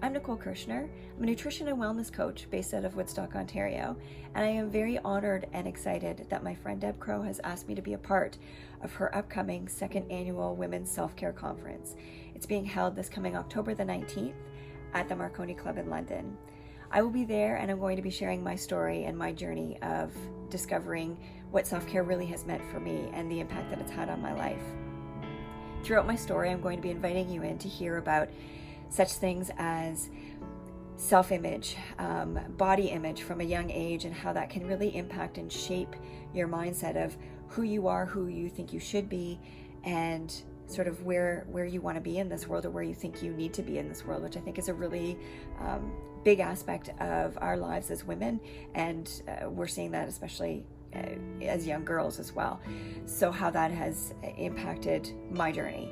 I'm Nicole Kirchner. I'm a nutrition and wellness coach based out of Woodstock, Ontario, and I am very honored and excited that my friend Deb Crow has asked me to be a part of her upcoming second annual Women's Self-Care Conference. It's being held this coming October the 19th at the Marconi Club in London. I will be there, and I'm going to be sharing my story and my journey of discovering what self-care really has meant for me and the impact that it's had on my life. Throughout my story, I'm going to be inviting you in to hear about such things as self-image, body image from a young age, and how that can really impact and shape your mindset of who you are, who you think you should be, and sort of where you want to be in this world, or where you think you need to be in this world, which I think is a really big aspect of our lives as women, and we're seeing that especially as young girls as well. So how that has impacted my journey,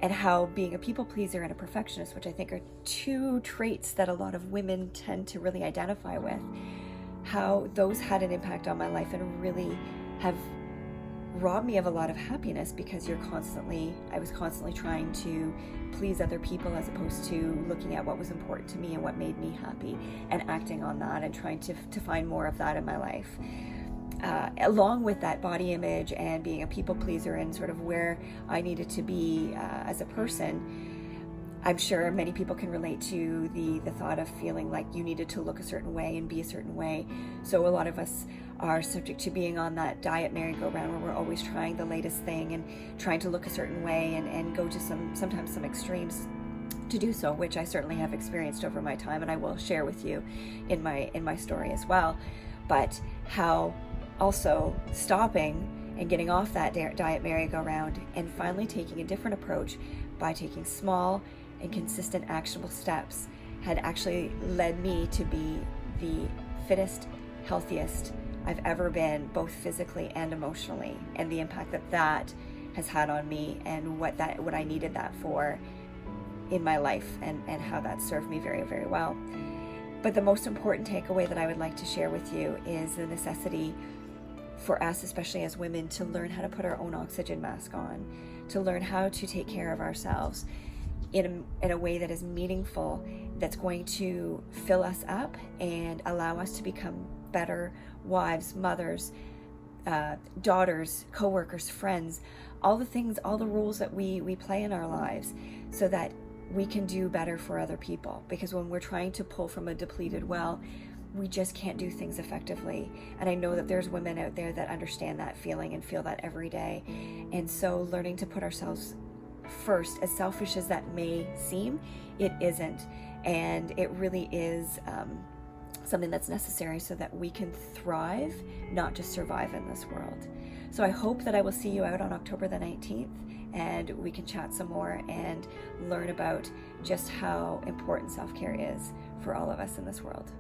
and how being a people pleaser and a perfectionist, which I think are two traits that a lot of women tend to really identify with, how those had an impact on my life and really have robbed me of a lot of happiness, because I was constantly trying to please other people as opposed to looking at what was important to me and what made me happy and acting on that and trying to find more of that in my life. Along with that body image and being a people pleaser and sort of where I needed to be as a person, I'm sure many people can relate to the thought of feeling like you needed to look a certain way and be a certain way. So a lot of us are subject to being on that diet merry-go-round where we're always trying the latest thing and trying to look a certain way and go to sometimes some extremes to do so, which I certainly have experienced over my time, and I will share with you in my story as well. But how also stopping and getting off that diet merry-go-round and finally taking a different approach by taking small and consistent actionable steps had actually led me to be the fittest, healthiest I've ever been, both physically and emotionally, and the impact that has had on me and what I needed that for in my life, and how that served me very, very well. But the most important takeaway that I would like to share with you is the necessity for us, especially as women, to learn how to put our own oxygen mask on, to learn how to take care of ourselves in a way that is meaningful, that's going to fill us up and allow us to become better wives, mothers, daughters, co-workers, friends, all the things, all the roles that we play in our lives, so that we can do better for other people. Because when we're trying to pull from a depleted well, we just can't do things effectively. And I know that there's women out there that understand that feeling and feel that every day. And so learning to put ourselves first, as selfish as that may seem, it isn't. And it really is something that's necessary so that we can thrive, not just survive in this world. So I hope that I will see you out on October the 19th, and we can chat some more and learn about just how important self-care is for all of us in this world.